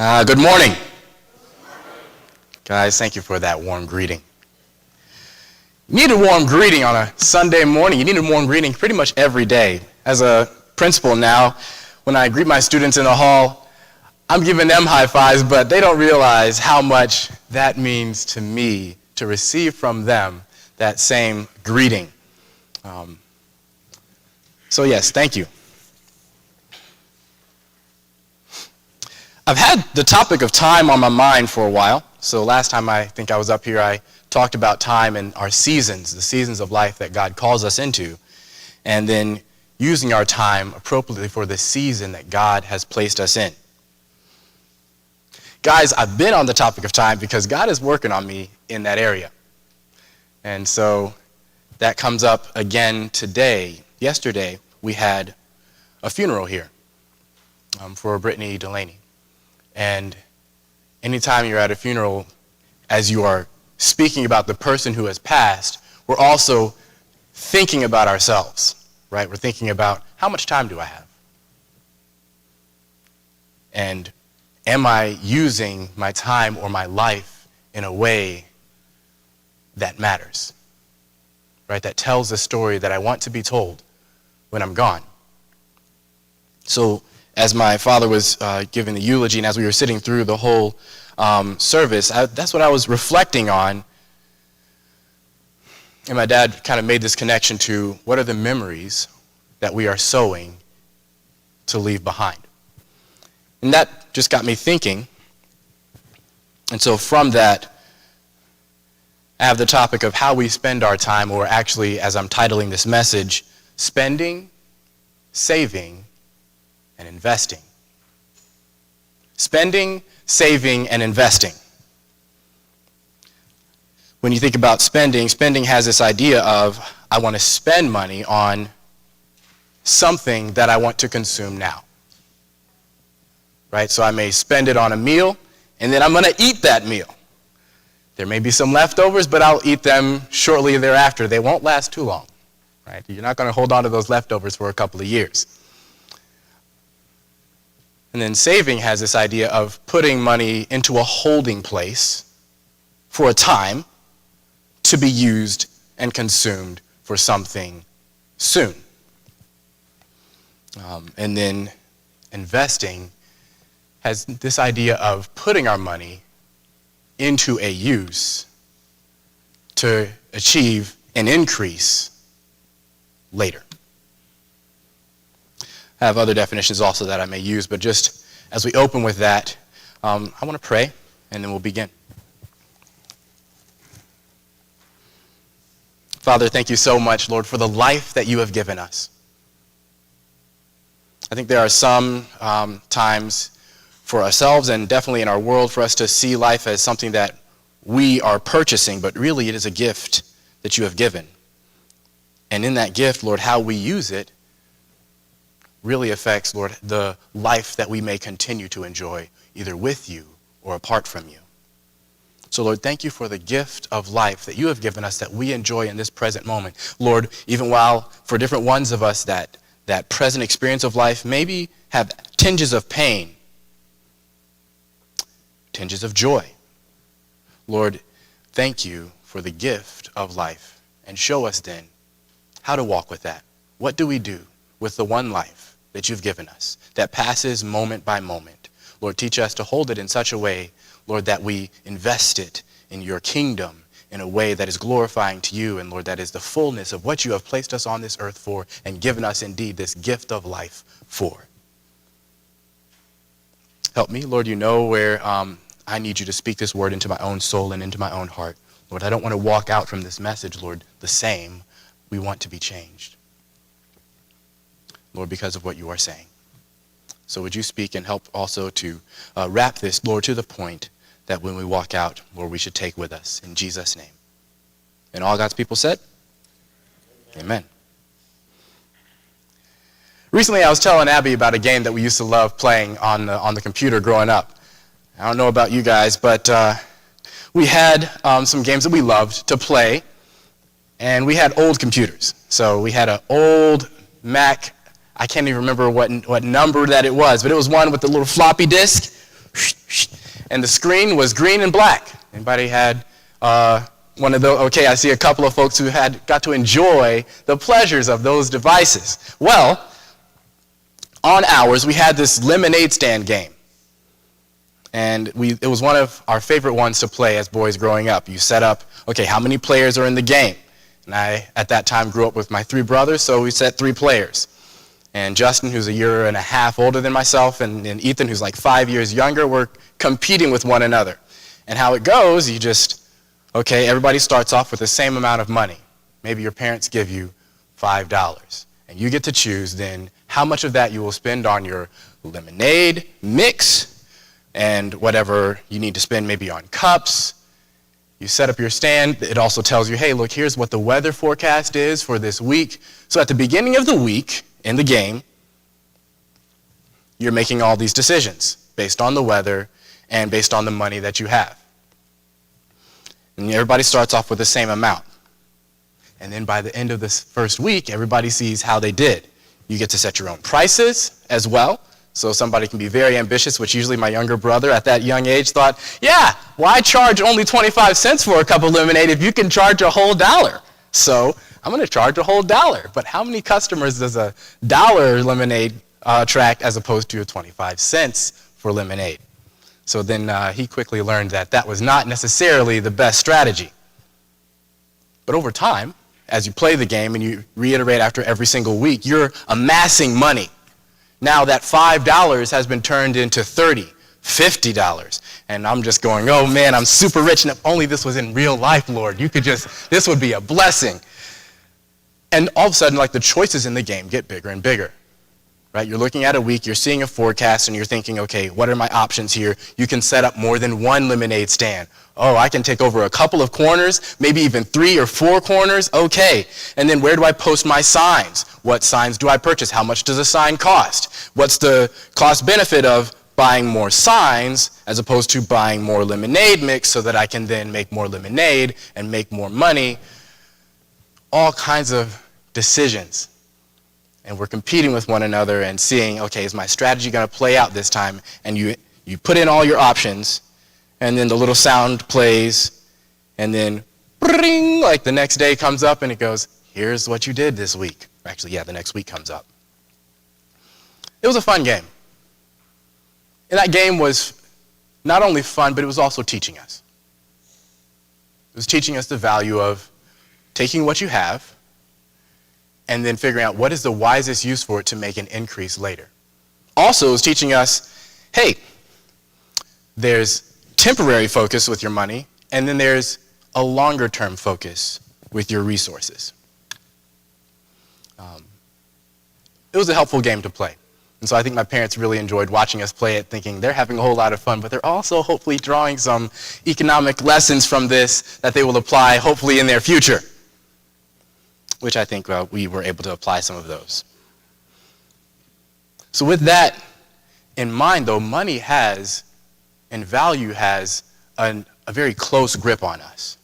Good morning. Guys, thank you for that warm greeting. You need a warm greeting on a Sunday morning. You need a warm greeting pretty much every day. As a principal now, when I greet my students in the hall, I'm giving them high fives, but they don't realize how much that means to me to receive from them that same greeting. So yes, thank you. I've had the topic of time on my mind for a while. So last time I think I was up here, I talked about time and our seasons, the seasons of life that God calls us into, and then using our time appropriately for the season that God has placed us in. Guys, I've been on the topic of time because God is working on me in that area. And so that comes up again today. Yesterday, we had a funeral here for Brittany Delaney. And anytime you're at a funeral, as you are speaking about the person who has passed, we're also thinking about ourselves, right? We're thinking about, how much time do I have? And am I using my time or my life in a way that matters, right? That tells a story that I want to be told when I'm gone. So as my father was giving the eulogy, and as we were sitting through the whole service, that's what I was reflecting on. And my dad kind of made this connection to what are the memories that we are sowing to leave behind. And that just got me thinking. And so from that, I have the topic of how we spend our time, or actually, as I'm titling this message, spending, saving, and investing. Spending, saving, and investing. When you think about spending, spending has this idea of, I want to spend money on something that I want to consume now. Right? So I may spend it on a meal, and then I'm going to eat that meal. There may be some leftovers, but I'll eat them shortly thereafter. They won't last too long. Right? You're not going to hold on to those leftovers for a couple of years. And then saving has this idea of putting money into a holding place for a time to be used and consumed for something soon. And then investing has this idea of putting our money into a use to achieve an increase later. I have other definitions also that I may use, but just as we open with that, I want to pray, and then we'll begin. Father, thank you so much, Lord, for the life that you have given us. I think there are some times for ourselves, and definitely in our world, for us to see life as something that we are purchasing, but really it is a gift that you have given. And in that gift, Lord, how we use it really affects, Lord, the life that we may continue to enjoy, either with you or apart from you. So, Lord, thank you for the gift of life that you have given us that we enjoy in this present moment. Lord, even while for different ones of us that present experience of life maybe have tinges of pain, tinges of joy. Lord, thank you for the gift of life, and show us then how to walk with that. What do we do with the one life that you've given us that passes moment by moment? Lord, teach us to hold it in such a way, Lord, that we invest it in your kingdom in a way that is glorifying to you, and Lord, that is the fullness of what you have placed us on this earth for and given us indeed this gift of life for. Help me, Lord, you know where I need you to speak this word into my own soul and into my own heart. Lord, I don't want to walk out from this message, Lord, the same. We want to be changed, Lord, because of what you are saying. So would you speak and help also to wrap this, Lord, to the point that when we walk out, Lord, we should take with us. In Jesus' name. And all God's people said? Amen. Recently, I was telling Abby about a game that we used to love playing on the computer growing up. I don't know about you guys, but we had some games that we loved to play, and we had old computers. So we had an old Mac. I can't even remember what number that it was, but it was one with the little floppy disk. and the screen was green and black. Anybody had one of those? Okay, I see a couple of folks who got to enjoy the pleasures of those devices. Well, on ours, we had this lemonade stand game. And it was one of our favorite ones to play as boys growing up. You set up, okay, how many players are in the game? And I, at that time, grew up with my 3 brothers, so we set 3 players. And Justin, who's a year and a half older than myself, and Ethan, who's like 5 years younger, were competing with one another. And how it goes, you just, okay, everybody starts off with the same amount of money. Maybe your parents give you $5. And you get to choose then how much of that you will spend on your lemonade mix, and whatever you need to spend maybe on cups. You set up your stand. It also tells you, hey, look, here's what the weather forecast is for this week. So at the beginning of the week in the game, you're making all these decisions based on the weather and based on the money that you have. And everybody starts off with the same amount. And then by the end of this first week, everybody sees how they did. You get to set your own prices as well. So somebody can be very ambitious, which usually my younger brother at that young age thought, yeah, why charge only 25 cents for a cup of lemonade if you can charge a whole $1? So I'm going to charge a whole $1. But how many customers does a $1 lemonade attract as opposed to 25 cents for lemonade? So then he quickly learned that that was not necessarily the best strategy. But over time, as you play the game and you reiterate after every single week, you're amassing money. Now that $5 has been turned into $30, $50. And I'm just going, oh man, I'm super rich. And if only this was in real life, Lord, this would be a blessing. And all of a sudden, like the choices in the game get bigger and bigger, right? You're looking at a week, you're seeing a forecast, and you're thinking, okay, what are my options here? You can set up more than one lemonade stand. Oh, I can take over a couple of corners, maybe even 3 or 4 corners. Okay. And then where do I post my signs? What signs do I purchase? How much does a sign cost? What's the cost benefit of buying more signs as opposed to buying more lemonade mix so that I can then make more lemonade and make more money? All kinds of decisions. And we're competing with one another and seeing, okay, is my strategy going to play out this time? And you put in all your options, and then the little sound plays, and then bring, like the next day comes up and it goes, here's what you did this week. Actually, yeah, the next week comes up. It was a fun game. And that game was not only fun, but it was also teaching us. It was teaching us the value of taking what you have and then figuring out what is the wisest use for it to make an increase later. Also, it was teaching us, hey, there's temporary focus with your money, and then there's a longer-term focus with your resources. It was a helpful game to play. And so I think my parents really enjoyed watching us play it, thinking they're having a whole lot of fun, but they're also hopefully drawing some economic lessons from this that they will apply hopefully in their future, which I think we were able to apply some of those. So with that in mind, though, money has and value has a very close grip on us.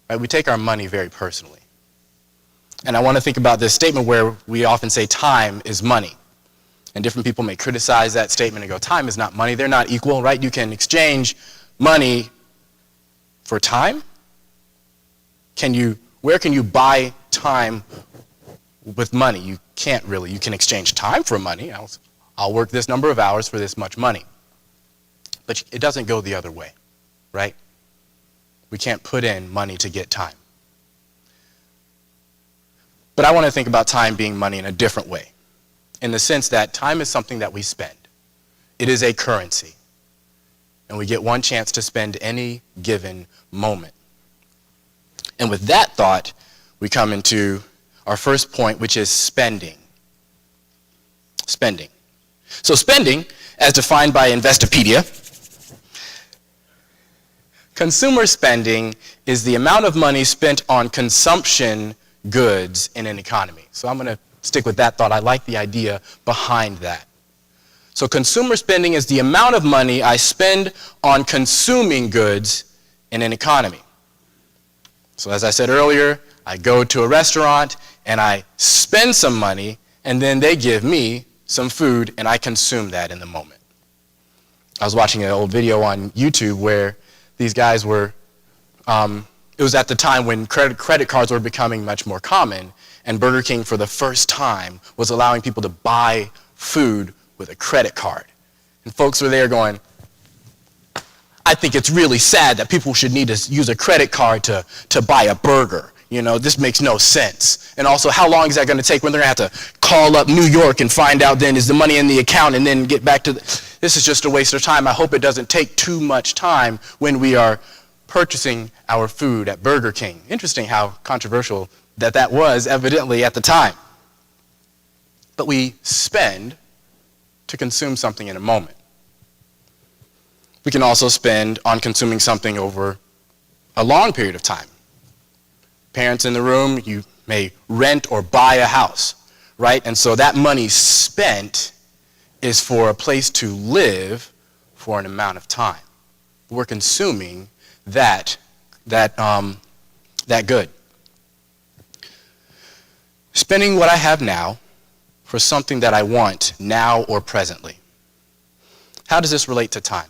Right? We take our money very personally. And I want to think about this statement where we often say time is money. And different people may criticize that statement and go, time is not money. They're not equal, right? You can exchange money for time. Where can you buy time with money? You can't really. You can exchange time for money. I'll work this number of hours for this much money. But it doesn't go the other way, right? We can't put in money to get time. But I want to think about time being money in a different way, in the sense that time is something that we spend. It is a currency, and we get one chance to spend any given moment. And with that thought, we come into our first point, which is spending. Spending. So spending, as defined by Investopedia, consumer spending is the amount of money spent on consumption goods in an economy. So I'm going to stick with that thought. I like the idea behind that. So consumer spending is the amount of money I spend on consuming goods in an economy. So as I said earlier, I go to a restaurant and I spend some money, and then they give me some food and I consume that in the moment. I was watching an old video on YouTube where these guys were, it was at the time when credit cards were becoming much more common, and Burger King for the first time was allowing people to buy food with a credit card. And folks were there going, I think it's really sad that people should need to use a credit card to buy a burger. You know, this makes no sense. And also, how long is that going to take when they're going to have to call up New York and find out then is the money in the account and then get back to this is just a waste of time. I hope it doesn't take too much time when we are purchasing our food at Burger King. Interesting how controversial that was evidently at the time. But we spend to consume something in a moment. We can also spend on consuming something over a long period of time. Parents in the room, you may rent or buy a house, right? And so that money spent is for a place to live for an amount of time. We're consuming that good. Spending what I have now for something that I want now or presently. How does this relate to time?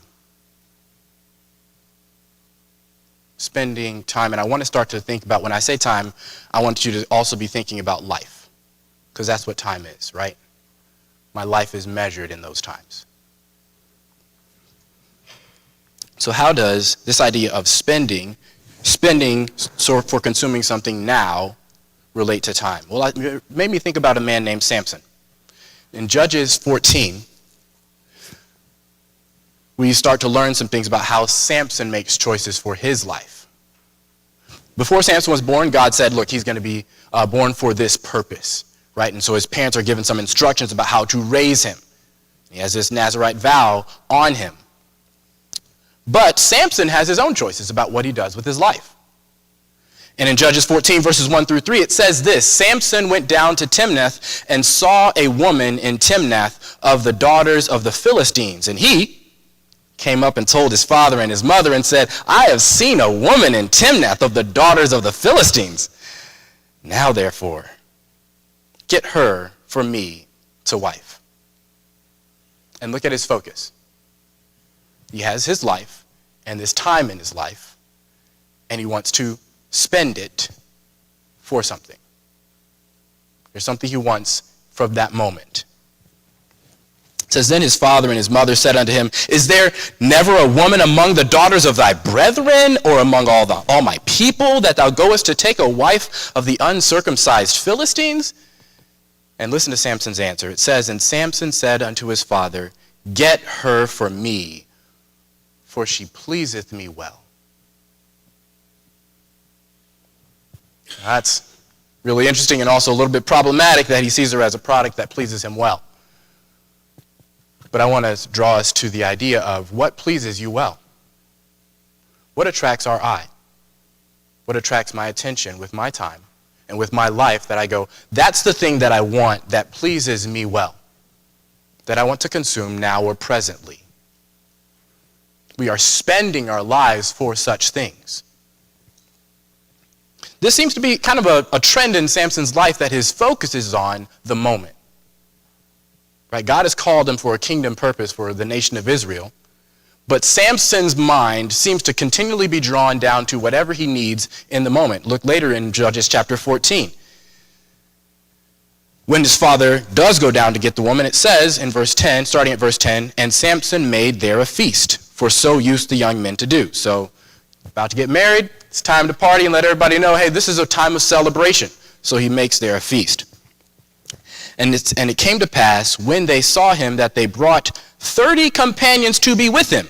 Spending time, and I want to start to think about, when I say time, I want you to also be thinking about life, because that's what time is, right? My life is measured in those times. So how does this idea of spending for consuming something now relate to time? Well, it made me think about a man named Samson. In Judges 14, we start to learn some things about how Samson makes choices for his life. Before Samson was born, God said, look, he's going to be born for this purpose, right? And so his parents are given some instructions about how to raise him. He has this Nazirite vow on him. But Samson has his own choices about what he does with his life. And in Judges 14, verses 1 through 3, it says this: Samson went down to Timnath and saw a woman in Timnath of the daughters of the Philistines. And he came up and told his father and his mother and said, I have seen a woman in Timnath of the daughters of the Philistines. Now, therefore, get her for me to wife. And look at his focus. He has his life and this time in his life, and he wants to spend it for something. There's something he wants from that moment. It says, then his father and his mother said unto him, is there never a woman among the daughters of thy brethren, or among all my people, that thou goest to take a wife of the uncircumcised Philistines? And listen to Samson's answer. It says, and Samson said unto his father, get her for me, for she pleaseth me well. That's really interesting and also a little bit problematic that he sees her as a product that pleases him well. But I want to draw us to the idea of what pleases you well. What attracts our eye? What attracts my attention with my time and with my life that I go, that's the thing that I want that pleases me well, that I want to consume now or presently. We are spending our lives for such things. This seems to be kind of a trend in Samson's life, that his focus is on the moment. Right? God has called him for a kingdom purpose for the nation of Israel. But Samson's mind seems to continually be drawn down to whatever he needs in the moment. Look later in Judges chapter 14. When his father does go down to get the woman, it says in verse 10, starting at verse 10, and Samson made there a feast, for so used the young men to do. So, about to get married, it's time to party and let everybody know, hey, this is a time of celebration. So he makes there a feast. And it came to pass, when they saw him, that they brought 30 companions to be with him.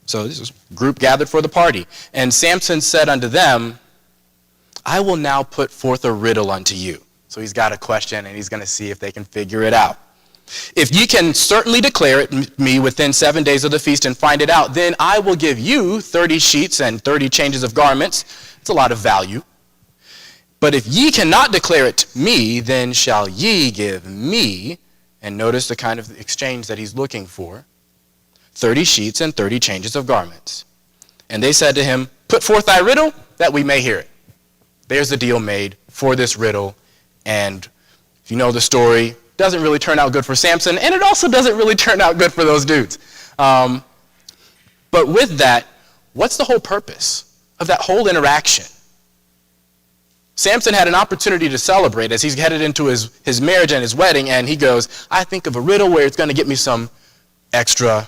So this is a group gathered for the party. And Samson said unto them, I will now put forth a riddle unto you. So he's got a question, and he's going to see if they can figure it out. If ye can certainly declare it me within 7 days of the feast and find it out, then I will give you 30 sheets and 30 changes of garments. It's a lot of value. But if ye cannot declare it me, then shall ye give me, and notice the kind of exchange that he's looking for, 30 sheets and 30 changes of garments. And they said to him, put forth thy riddle, that we may hear it. There's the deal made for this riddle. And if you know the story, doesn't really turn out good for Samson, and it also doesn't really turn out good for those dudes. But with that, what's the whole purpose of that whole interaction? Samson had an opportunity to celebrate as he's headed into his marriage and his wedding, and he goes, I think of a riddle where it's going to get me some extra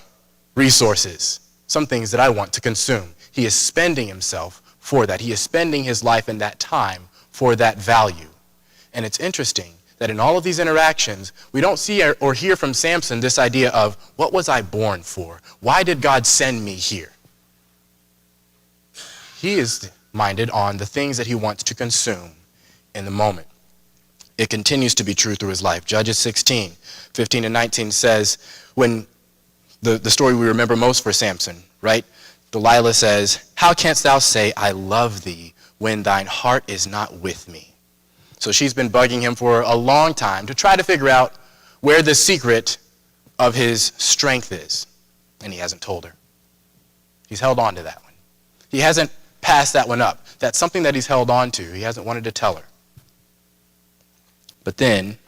resources, some things that I want to consume. He is spending himself for that. He is spending his life in that time for that value. And it's interesting that in all of these interactions, we don't see or hear from Samson this idea of, what was I born for? Why did God send me here? He is minded on the things that he wants to consume in the moment. It continues to be true through his life. Judges 16, 15 and 19 says, when the story we remember most for Samson, right? Delilah says, how canst thou say, I love thee, when thine heart is not with me? So she's been bugging him for a long time to try to figure out where the secret of his strength is. And he hasn't told her. He's held on to that one. He hasn't passed that one up. That's something that he's held on to. He hasn't wanted to tell her. But then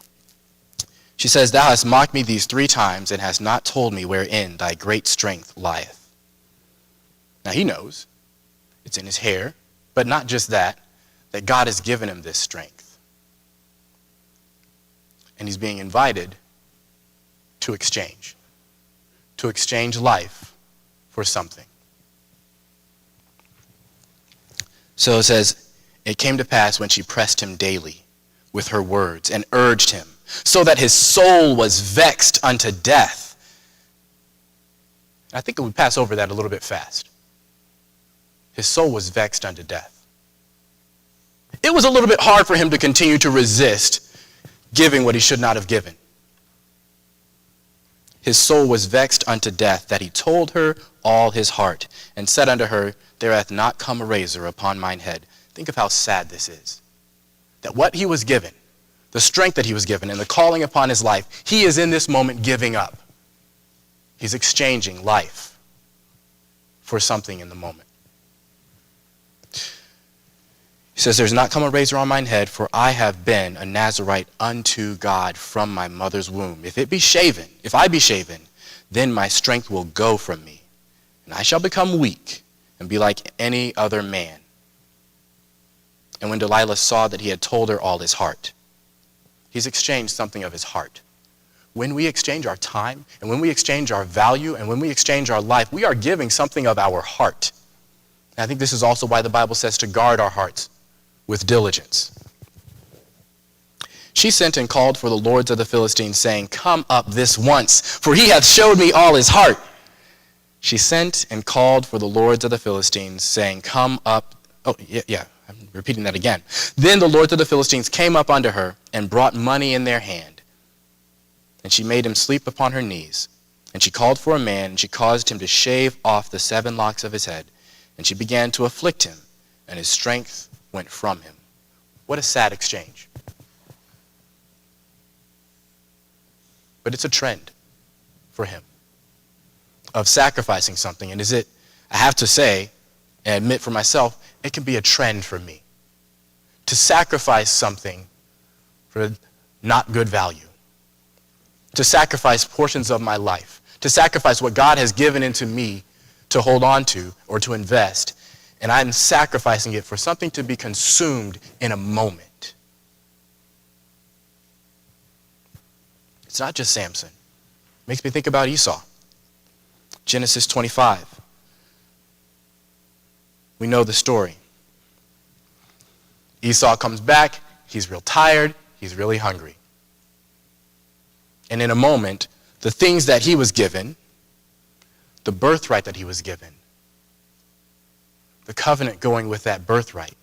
she says, thou hast mocked me these 3 times and hast not told me wherein thy great strength lieth. Now he knows it's in his hair, but not just that God has given him this strength. And he's being invited to exchange life for something. So it says, it came to pass when she pressed him daily with her words and urged him, so that his soul was vexed unto death. I think we pass over that a little bit fast. His soul was vexed unto death. It was a little bit hard for him to continue to resist giving what he should not have given. His soul was vexed unto death, that he told her all his heart, and said unto her, there hath not come a razor upon mine head. Think of how sad this is. That what he was given, the strength that he was given, and the calling upon his life, he is in this moment giving up. He's exchanging life for something in the moment. He says, there's not come a razor on mine head, for I have been a Nazarite unto God from my mother's womb. If I be shaven, then my strength will go from me, and I shall become weak and be like any other man. And when Delilah saw that he had told her all his heart, he's exchanged something of his heart. When we exchange our time, and when we exchange our value, and when we exchange our life, we are giving something of our heart. And I think this is also why the Bible says to guard our hearts with diligence. She sent and called for the lords of the Philistines, saying, come up this once, for he hath showed me all his heart. She sent and called for the lords of the Philistines, saying, come up. Oh, yeah, I'm repeating that again. Then the lords of the Philistines came up unto her and brought money in their hand. And she made him sleep upon her knees. And she called for a man, and she caused him to shave off the 7 locks of his head. And she began to afflict him, and his strength went from him. What a sad exchange. But it's a trend for him of sacrificing something. And I have to say, and admit for myself, it can be a trend for me to sacrifice something for not good value, to sacrifice portions of my life, to sacrifice what God has given into me to hold on to or to invest, and I'm sacrificing it for something to be consumed in a moment. It's not just Samson. It makes me think about Esau. Genesis 25. We know the story. Esau comes back. He's real tired. He's really hungry. And in a moment, the things that he was given, the birthright that he was given, the covenant going with that birthright,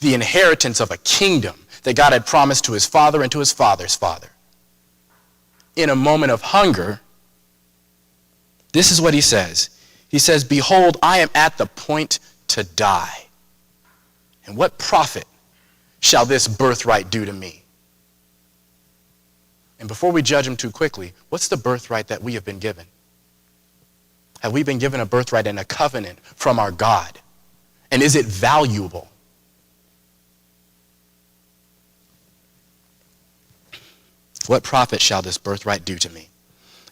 the inheritance of a kingdom that God had promised to his father and to his father's father. In a moment of hunger, this is what he says. He says, behold, I am at the point to die. And what profit shall this birthright do to me? And before we judge him too quickly, what's the birthright that we have been given? Have we been given a birthright and a covenant from our God? And is it valuable? What profit shall this birthright do to me?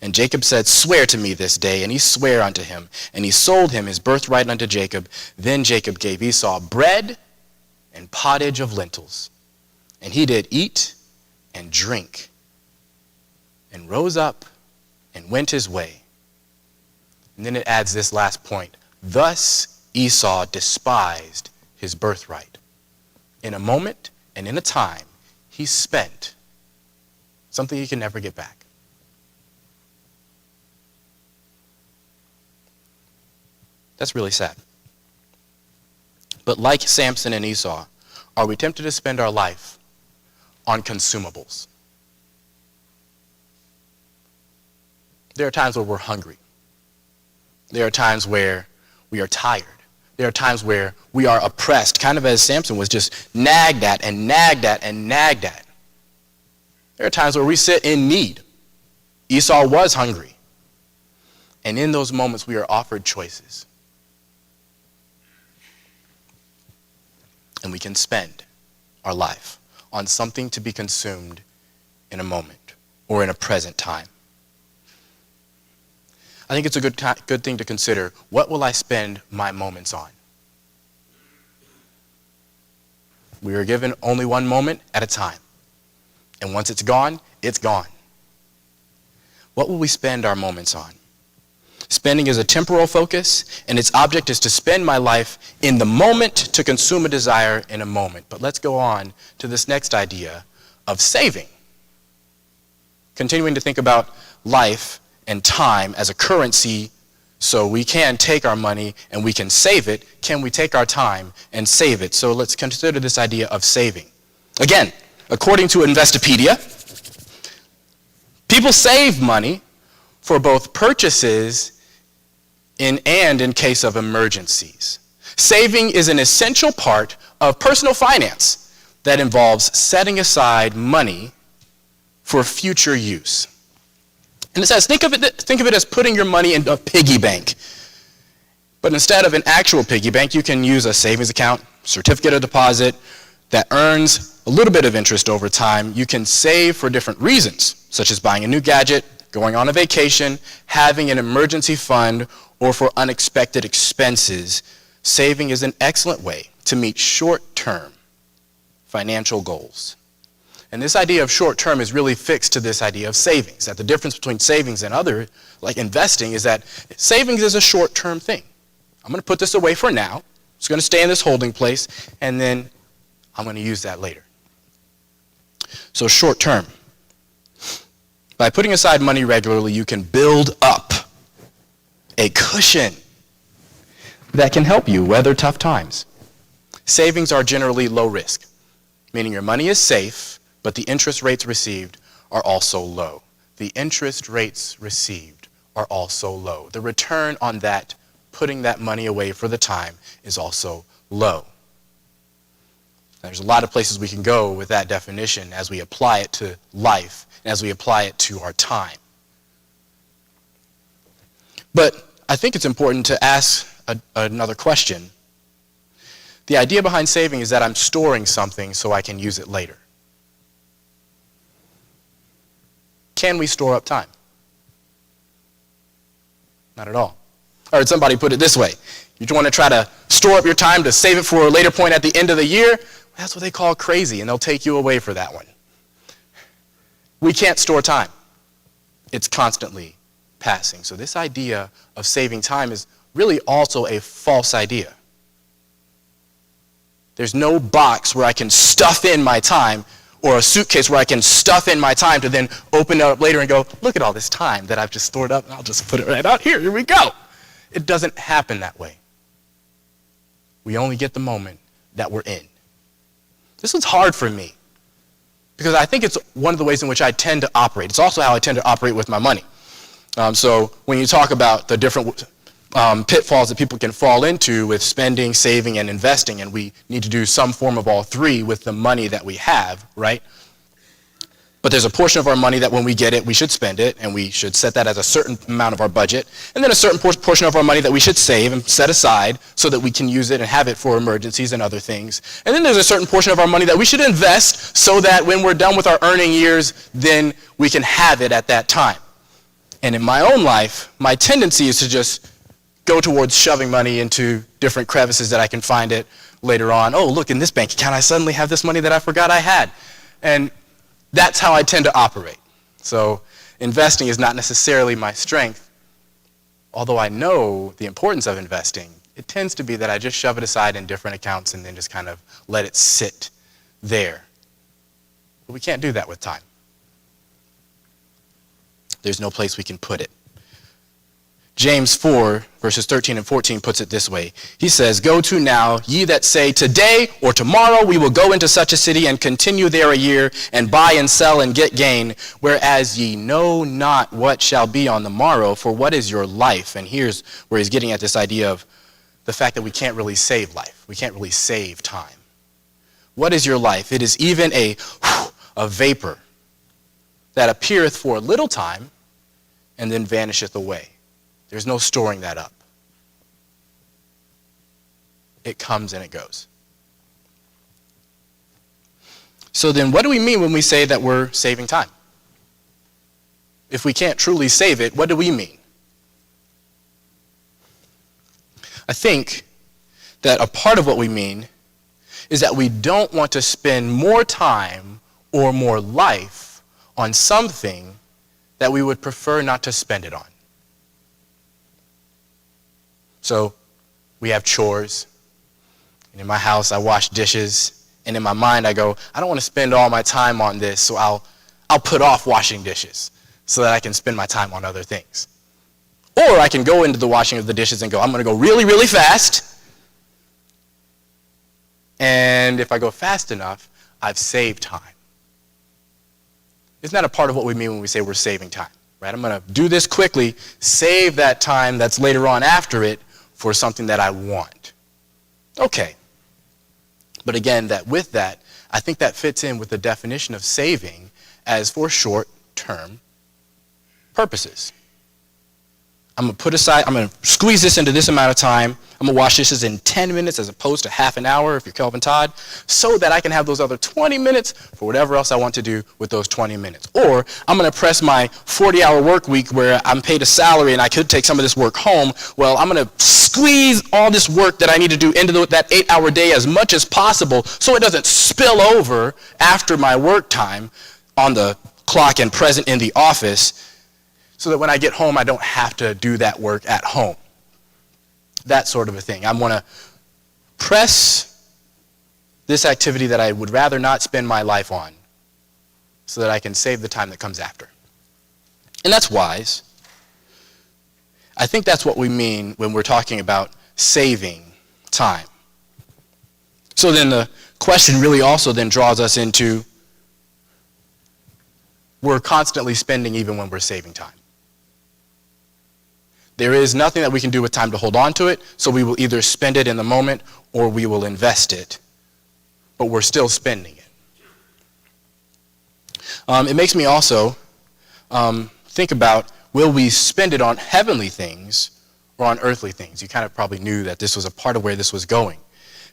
And Jacob said, swear to me this day. And he sware unto him. And he sold him his birthright unto Jacob. Then Jacob gave Esau bread and pottage of lentils. And he did eat and drink, and rose up and went his way. And then it adds this last point. Thus Esau despised his birthright. In a moment and in a time, he spent something he can never get back. That's really sad. But like Samson and Esau, are we tempted to spend our life on consumables? There are times where we're hungry. There are times where we are tired. There are times where we are oppressed, kind of as Samson was, just nagged at and nagged at and nagged at. There are times where we sit in need. Esau was hungry. And in those moments, we are offered choices. And we can spend our life on something to be consumed in a moment or in a present time. I think it's a good thing to consider, what will I spend my moments on? We are given only one moment at a time. And once it's gone, it's gone. What will we spend our moments on? Spending is a temporal focus, and its object is to spend my life in the moment to consume a desire in a moment. But let's go on to this next idea of saving. Continuing to think about life and time as a currency, so we can take our money and we can save it. Can we take our time and save it? So let's consider this idea of saving. Again, according to Investopedia, people save money for both purchases and in case of emergencies. Saving is an essential part of personal finance that involves setting aside money for future use. And it says, think of it as putting your money in a piggy bank. But instead of an actual piggy bank, you can use a savings account, certificate of deposit that earns a little bit of interest over time. You can save for different reasons, such as buying a new gadget, going on a vacation, having an emergency fund, or for unexpected expenses. Saving is an excellent way to meet short-term financial goals. And this idea of short-term is really fixed to this idea of savings. That the difference between savings and other, like investing, is that savings is a short-term thing. I'm going to put this away for now. It's going to stay in this holding place, and then I'm going to use that later. So short-term. By putting aside money regularly, you can build up a cushion that can help you weather tough times. Savings are generally low risk, meaning your money is safe, but the interest rates received are also low. The interest rates received are also low. The return on that, putting that money away for the time, is also low. There's a lot of places we can go with that definition as we apply it to life and as we apply it to our time. But I think it's important to ask another question. The idea behind saving is that I'm storing something so I can use it later. Can we store up time? Not at all. I heard somebody put it this way. You want to try to store up your time to save it for a later point at the end of the year? That's what they call crazy, and they'll take you away for that one. We can't store time. It's constantly passing. So this idea of saving time is really also a false idea. There's no box where I can stuff in my time, or a suitcase where I can stuff in my time to then open it up later and go, look at all this time that I've just stored up, and I'll just put it right out here. Here we go. It doesn't happen that way. We only get the moment that we're in. This one's hard for me because I think it's one of the ways in which I tend to operate. It's also how I tend to operate with my money. So when you talk about the different pitfalls that people can fall into with spending, saving, and investing, and we need to do some form of all three with the money that we have, right? But there's a portion of our money that when we get it, we should spend it, and we should set that as a certain amount of our budget. And then a certain portion of our money that we should save and set aside so that we can use it and have it for emergencies and other things. And then there's a certain portion of our money that we should invest so that when we're done with our earning years, then we can have it at that time. And in my own life, my tendency is to just go towards shoving money into different crevices that I can find it later on. Oh, look, in this bank account, I suddenly have this money that I forgot I had. And that's how I tend to operate. So investing is not necessarily my strength. Although I know the importance of investing, it tends to be that I just shove it aside in different accounts and then just kind of let it sit there. But we can't do that with time. There's no place we can put it. James 4, verses 13 and 14 puts it this way. He says, "Go to now, ye that say, today or tomorrow we will go into such a city and continue there a year and buy and sell and get gain, whereas ye know not what shall be on the morrow, for what is your life?" And here's where he's getting at this idea of the fact that we can't really save life. We can't really save time. What is your life? It is even a vapor that appeareth for a little time and then vanisheth away. There's no storing that up. It comes and it goes. So then what do we mean when we say that we're saving time? If we can't truly save it, what do we mean? I think that a part of what we mean is that we don't want to spend more time or more life on something that we would prefer not to spend it on. So we have chores, and in my house I wash dishes, and in my mind I go, I don't want to spend all my time on this, so I'll put off washing dishes so that I can spend my time on other things. Or I can go into the washing of the dishes and go, I'm going to go really, really fast, and if I go fast enough, I've saved time. Isn't that a part of what we mean when we say we're saving time? Right? I'm going to do this quickly, save that time that's later on after it for something that I want. Okay. But again, with that, I think that fits in with the definition of saving as for short-term purposes. I'm going to squeeze this into this amount of time. I'm going to wash dishes in 10 minutes as opposed to half an hour if you're Kelvin Todd, so that I can have those other 20 minutes for whatever else I want to do with those 20 minutes. Or I'm going to press my 40-hour work week where I'm paid a salary and I could take some of this work home. Well, I'm going to squeeze all this work that I need to do into that 8-hour day as much as possible so it doesn't spill over after my work time on the clock and present in the office, so that when I get home, I don't have to do that work at home. That sort of a thing. I want to press this activity that I would rather not spend my life on so that I can save the time that comes after. And that's wise. I think that's what we mean when we're talking about saving time. So then the question really also then draws us into, we're constantly spending even when we're saving time. There is nothing that we can do with time to hold on to it, so we will either spend it in the moment or we will invest it. But we're still spending it. It makes me also think about, will we spend it on heavenly things or on earthly things? You kind of probably knew that this was a part of where this was going.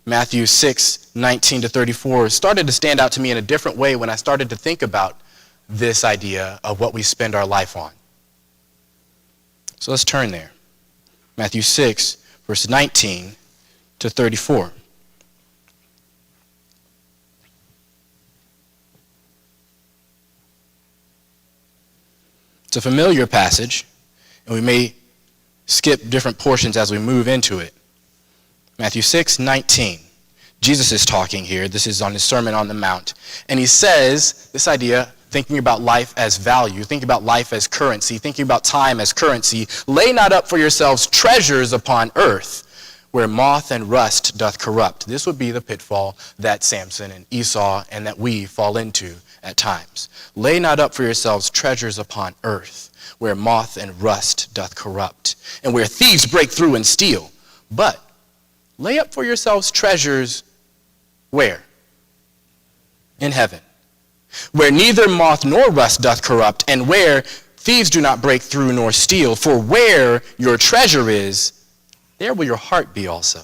Matthew 6:19-34 started to stand out to me in a different way when I started to think about this idea of what we spend our life on. So let's turn there. Matthew 6, verse 19-34. It's a familiar passage, and we may skip different portions as we move into it. Matthew 6:19. Jesus is talking here. This is on his Sermon on the Mount. And he says this idea, thinking about life as value, thinking about life as currency, thinking about time as currency. Lay not up for yourselves treasures upon earth, where moth and rust doth corrupt. This would be the pitfall that Samson and Esau and that we fall into at times. Lay not up for yourselves treasures upon earth, where moth and rust doth corrupt, and where thieves break through and steal. But lay up for yourselves treasures where? In heaven, where neither moth nor rust doth corrupt, and where thieves do not break through nor steal. For where your treasure is, there will your heart be also.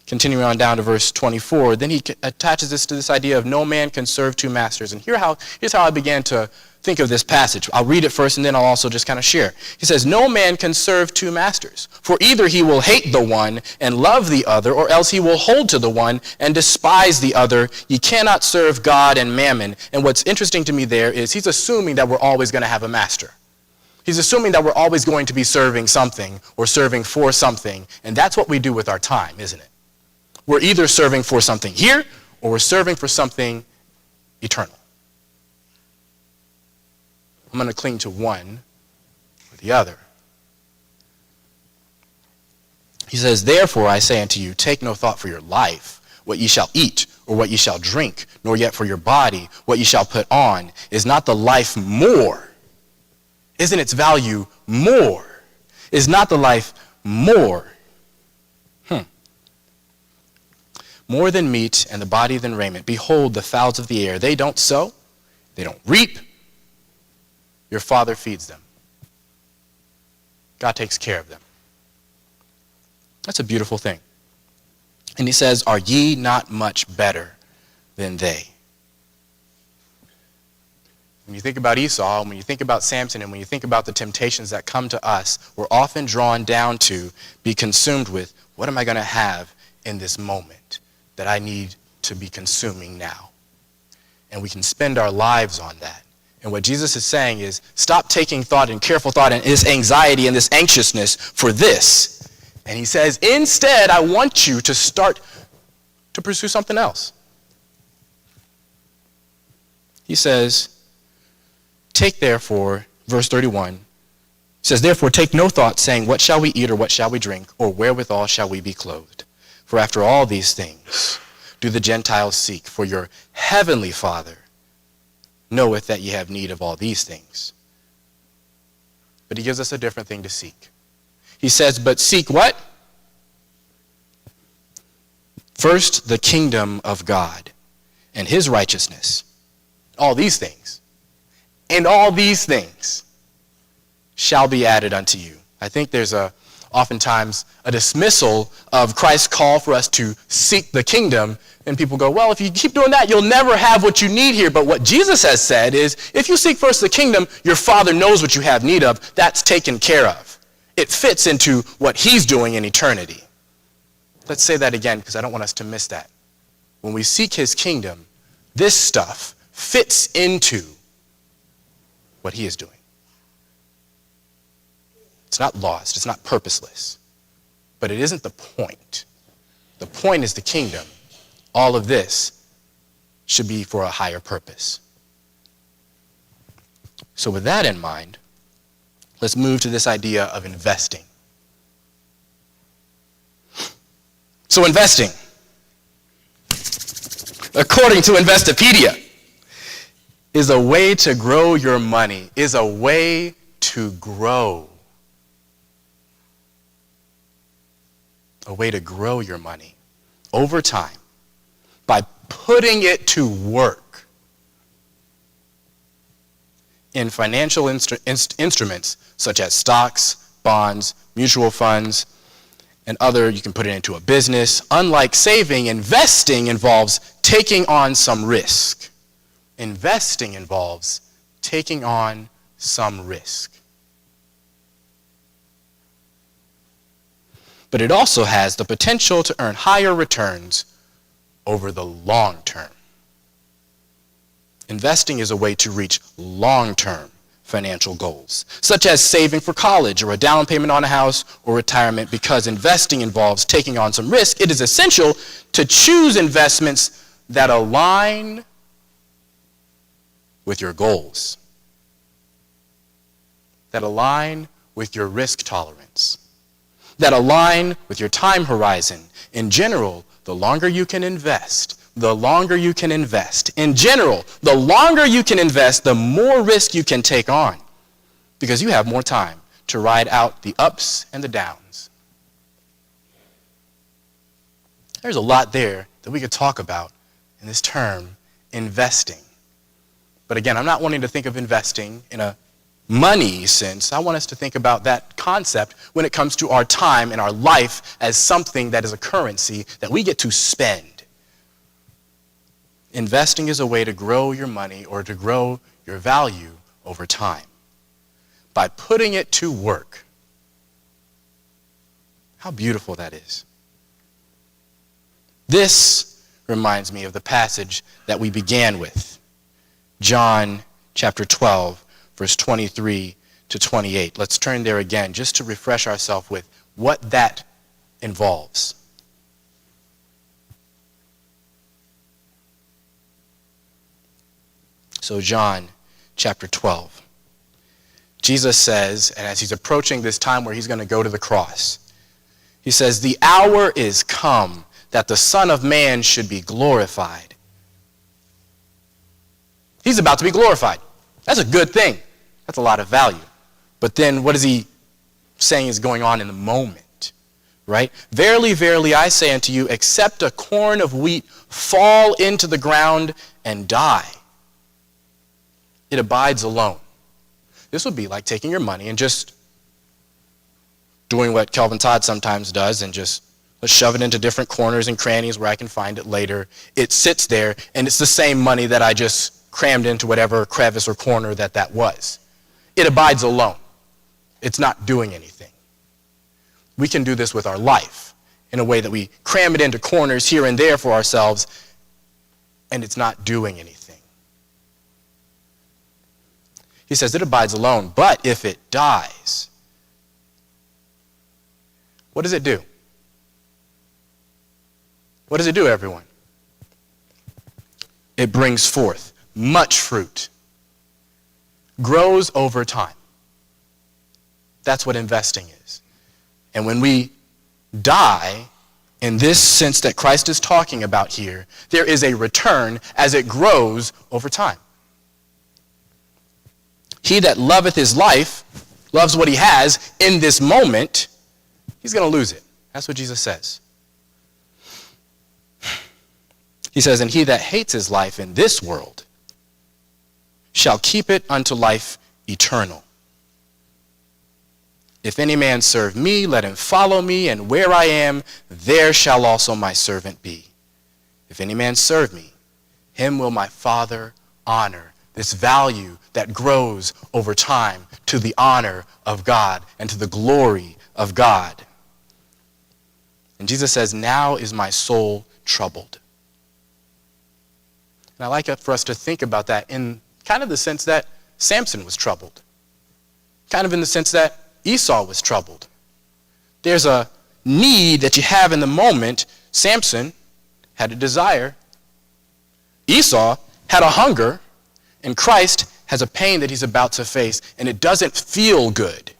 Continuing on down to verse 24, then he attaches this to this idea of no man can serve two masters. And here's how I began to think of this passage. I'll read it first and then I'll also just kind of share. He says, no man can serve two masters, for either he will hate the one and love the other, or else he will hold to the one and despise the other. You cannot serve God and mammon. And what's interesting to me there is he's assuming that we're always going to have a master. He's assuming that we're always going to be serving something or serving for something. And that's what we do with our time, isn't it? We're either serving for something here or we're serving for something eternal. I'm going to cling to one or the other. He says, therefore I say unto you, take no thought for your life, what ye shall eat, or what ye shall drink, nor yet for your body, what ye shall put on. Is not the life more? Isn't its value more? Is not the life more? More than meat, and the body than raiment. Behold the fowls of the air. They don't sow, they don't reap. Your Father feeds them. God takes care of them. That's a beautiful thing. And he says, are ye not much better than they? When you think about Esau, when you think about Samson, and when you think about the temptations that come to us, we're often drawn down to be consumed with, what am I going to have in this moment that I need to be consuming now? And we can spend our lives on that. And what Jesus is saying is, stop taking thought and careful thought and this anxiety and this anxiousness for this. And he says, instead, I want you to start to pursue something else. He says, take therefore, verse 31, says, therefore take no thought, saying, what shall we eat, or what shall we drink, or wherewithal shall we be clothed? For after all these things do the Gentiles seek, for your heavenly Father knoweth that ye have need of all these things. But he gives us a different thing to seek. He says, but seek what? First, the kingdom of God and his righteousness. All these things. And all these things shall be added unto you. I think there's oftentimes a dismissal of Christ's call for us to seek the kingdom. And people go, well, if you keep doing that, you'll never have what you need here. But what Jesus has said is, if you seek first the kingdom, your Father knows what you have need of. That's taken care of. It fits into what he's doing in eternity. Let's say that again, because I don't want us to miss that. When we seek his kingdom, this stuff fits into what he is doing. It's not lost. It's not purposeless. But it isn't the point. The point is the kingdom. All of this should be for a higher purpose. So with that in mind, let's move to this idea of investing. So investing, according to Investopedia, is a way to grow your money, is a way to grow. A way to grow your money over time by putting it to work in financial instruments such as stocks, bonds, mutual funds, and other. You can put it into a business. Unlike saving, investing involves taking on some risk. Investing involves taking on some risk. But it also has the potential to earn higher returns over the long term. Investing is a way to reach long-term financial goals, such as saving for college or a down payment on a house or retirement. Because investing involves taking on some risk, it is essential to choose investments that align with your goals, that align with your risk tolerance, that align with your time horizon. In general, the longer you can invest, the longer you can invest. In general, the longer you can invest, the more risk you can take on, because you have more time to ride out the ups and the downs. There's a lot there that we could talk about in this term, investing. But again, I'm not wanting to think of investing in a money sense. I want us to think about that concept when it comes to our time and our life as something that is a currency that we get to spend. Investing is a way to grow your money or to grow your value over time by putting it to work. How beautiful that is. This reminds me of the passage that we began with, John chapter 12, verse 23 to 28. Let's turn there again just to refresh ourselves with what that involves. So John chapter 12. Jesus says, and as he's approaching this time where he's going to go to the cross, he says, "The hour is come that the Son of Man should be glorified." He's about to be glorified. That's a good thing. That's a lot of value. But then what is he saying is going on in the moment, right? "Verily, verily, I say unto you, except a corn of wheat fall into the ground and die, it abides alone." This would be like taking your money and just doing what Kelvin Todd sometimes does and just let's shove it into different corners and crannies where I can find it later. It sits there, and it's the same money that I just crammed into whatever crevice or corner that was. It abides alone. It's not doing anything. We can do this with our life in a way that we cram it into corners here and there for ourselves, and it's not doing anything. He says it abides alone, but if it dies, what does it do? What does it do, everyone? It brings forth much fruit, grows over time. That's what investing is. And when we die, in this sense that Christ is talking about here, there is a return as it grows over time. He that loveth his life, loves what he has in this moment, he's going to lose it. That's what Jesus says. He says, "And he that hates his life in this world shall keep it unto life eternal. If any man serve me, let him follow me, and where I am, there shall also my servant be. If any man serve me, him will my Father honor." This value that grows over time to the honor of God and to the glory of God. And Jesus says, "Now is my soul troubled." And I like it for us to think about that in kind of the sense that Samson was troubled. Kind of in the sense that Esau was troubled. There's a need that you have in the moment. Samson had a desire. Esau had a hunger. And Christ has a pain that he's about to face, and it doesn't feel good.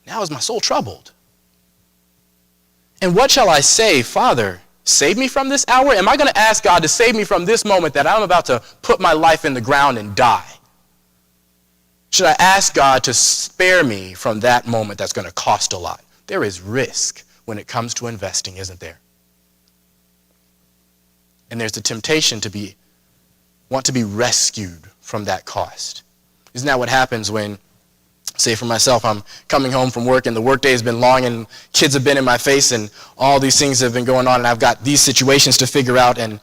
Now is my soul troubled. And what shall I say? Father, save me from this hour? Am I going to ask God to save me from this moment that I'm about to put my life in the ground and die? Should I ask God to spare me from that moment that's going to cost a lot? There is risk when it comes to investing, isn't there? And there's the temptation to want to be rescued from that cost. Isn't that what happens when, say for myself, I'm coming home from work and the workday has been long and kids have been in my face and all these things have been going on and I've got these situations to figure out, and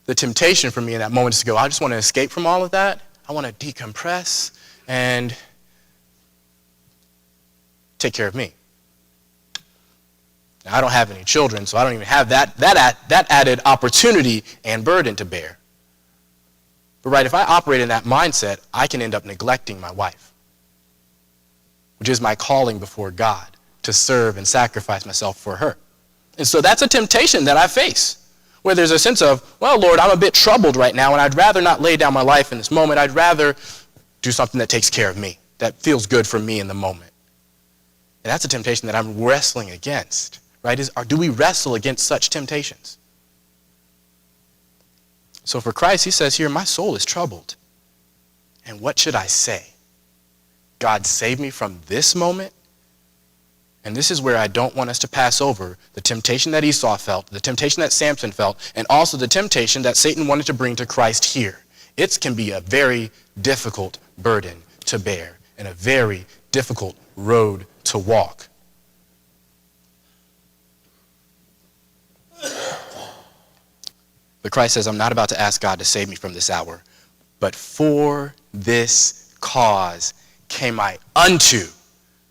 the temptation for me in that moment is to go, I just want to escape from all of that. I want to decompress and take care of me. Now, I don't have any children, so I don't even have that added opportunity and burden to bear. But right, if I operate in that mindset, I can end up neglecting my wife, which is my calling before God, to serve and sacrifice myself for her. And so that's a temptation that I face, where there's a sense of, well, Lord, I'm a bit troubled right now, and I'd rather not lay down my life in this moment. I'd rather do something that takes care of me, that feels good for me in the moment. And that's a temptation that I'm wrestling against, right? Do we wrestle against such temptations? So for Christ, he says here, my soul is troubled. And what should I say? God, save me from this moment? And this is where I don't want us to pass over the temptation that Esau felt, the temptation that Samson felt, and also the temptation that Satan wanted to bring to Christ here. It can be a very difficult burden to bear and a very difficult road to walk. But Christ says, I'm not about to ask God to save me from this hour, but for this cause came I unto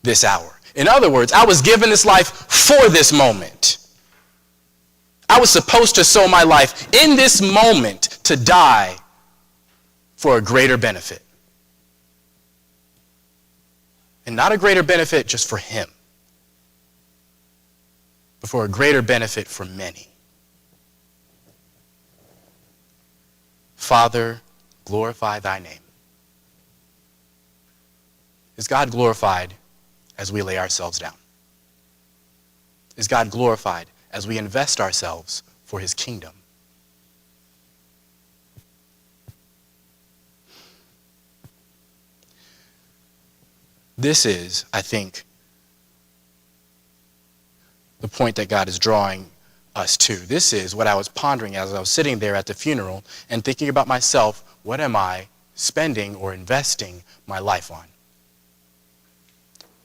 this hour. In other words, I was given this life for this moment. I was supposed to sow my life in this moment to die for a greater benefit. And not a greater benefit just for him, but for a greater benefit for many. Father, glorify thy name. Is God glorified as we lay ourselves down? Is God glorified as we invest ourselves for his kingdom? This is, I think, the point that God is drawing us to. This is what I was pondering as I was sitting there at the funeral and thinking about myself. What am I spending or investing my life on?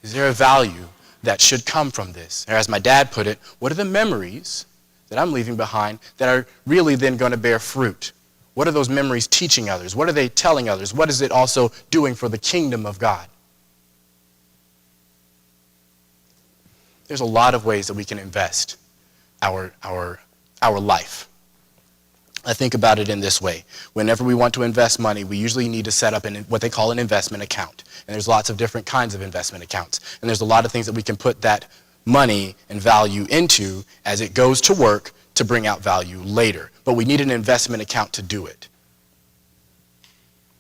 Is there a value that should come from this? Or as my dad put it, what are the memories that I'm leaving behind that are really then going to bear fruit? What are those memories teaching others? What are they telling others? What is it also doing for the kingdom of God? There's a lot of ways that we can invest our life. I think about it in this way. Whenever we want to invest money, we usually need to set up what they call an investment account. And there's lots of different kinds of investment accounts. And there's a lot of things that we can put that money and value into as it goes to work to bring out value later. But we need an investment account to do it.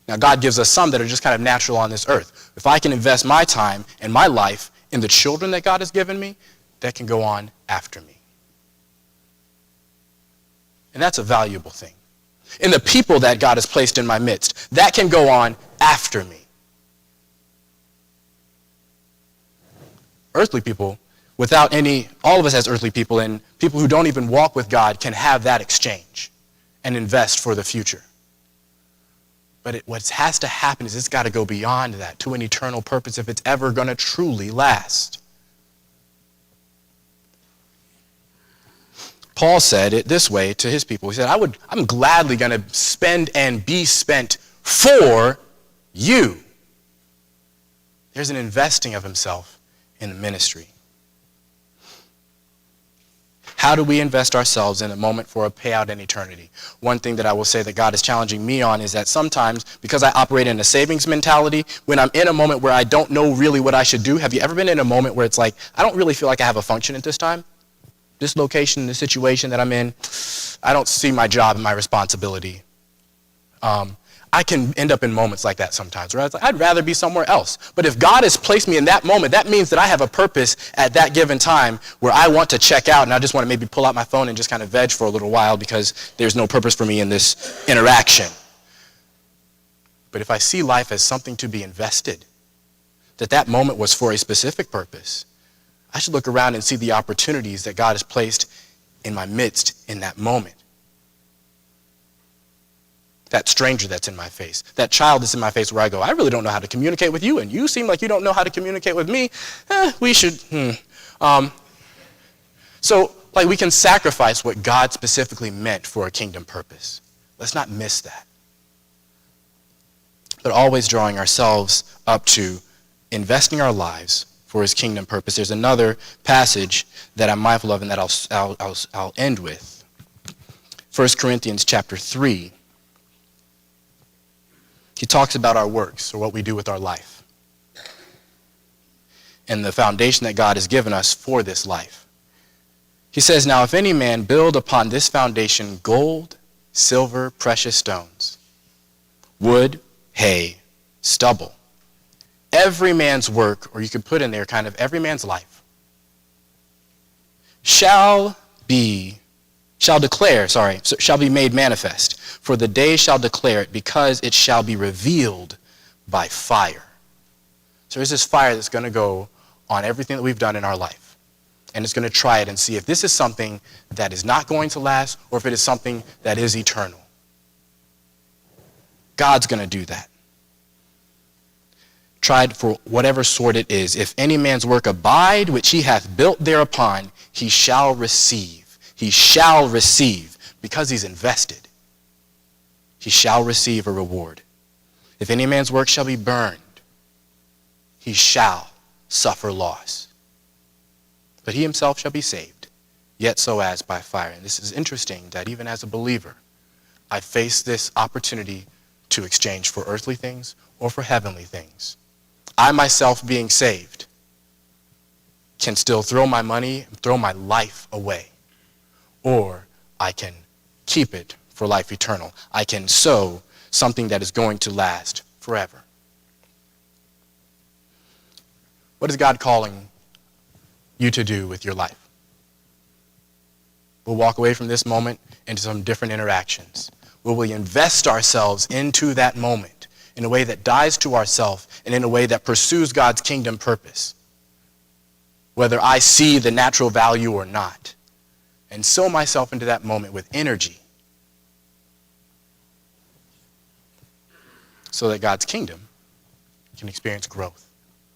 Now, God gives us some that are just kind of natural on this earth. If I can invest my time and my life in the children that God has given me, that can go on after me. And that's a valuable thing. In the people that God has placed in my midst, that can go on after me. Earthly people, without all of us as earthly people, and people who don't even walk with God can have that exchange and invest for the future. But what has to happen is it's got to go beyond that to an eternal purpose if it's ever going to truly last. Paul said it this way to his people. He said, I'm gladly going to spend and be spent for you. There's an investing of himself in the ministry. How do we invest ourselves in a moment for a payout in eternity? One thing that I will say that God is challenging me on is that sometimes, because I operate in a savings mentality, when I'm in a moment where I don't know really what I should do, have you ever been in a moment where it's like, I don't really feel like I have a function at this time? This location, this situation that I'm in, I don't see my job and my responsibility. I can end up in moments like that sometimes, where I'd rather be somewhere else. But if God has placed me in that moment, that means that I have a purpose at that given time where I want to check out and I just want to maybe pull out my phone and just kind of veg for a little while because there's no purpose for me in this interaction. But if I see life as something to be invested, that moment was for a specific purpose, I should look around and see the opportunities that God has placed in my midst in that moment. That stranger that's in my face, that child that's in my face where I go, I really don't know how to communicate with you, and you seem like you don't know how to communicate with me. We should, So, we can sacrifice what God specifically meant for a kingdom purpose. Let's not miss that. But always drawing ourselves up to investing our lives for his kingdom purpose. There's another passage that I'm mindful of and that I'll end with. 1 Corinthians chapter 3. He talks about our works, or what we do with our life, and the foundation that God has given us for this life. He says, now if any man build upon this foundation gold, silver, precious stones, wood, hay, stubble, every man's work, or you could put in there kind of every man's life, shall be made manifest. For the day shall declare it, because it shall be revealed by fire. So there's this fire that's going to go on everything that we've done in our life. And it's going to try it and see if this is something that is not going to last or if it is something that is eternal. God's going to do that. Tried for whatever sort it is. If any man's work abide, which he hath built thereupon, he shall receive. He shall receive, because he's invested. He shall receive a reward. If any man's work shall be burned, he shall suffer loss. But he himself shall be saved, yet so as by fire. And this is interesting that even as a believer, I face this opportunity to exchange for earthly things or for heavenly things. I myself, being saved, can still throw my money, throw my life away. Or I can keep it for life eternal. I can sow something that is going to last forever. What is God calling you to do with your life? We'll walk away from this moment into some different interactions. Will we invest ourselves into that moment in a way that dies to ourselves and in a way that pursues God's kingdom purpose, whether I see the natural value or not, and sow myself into that moment with energy so that God's kingdom can experience growth?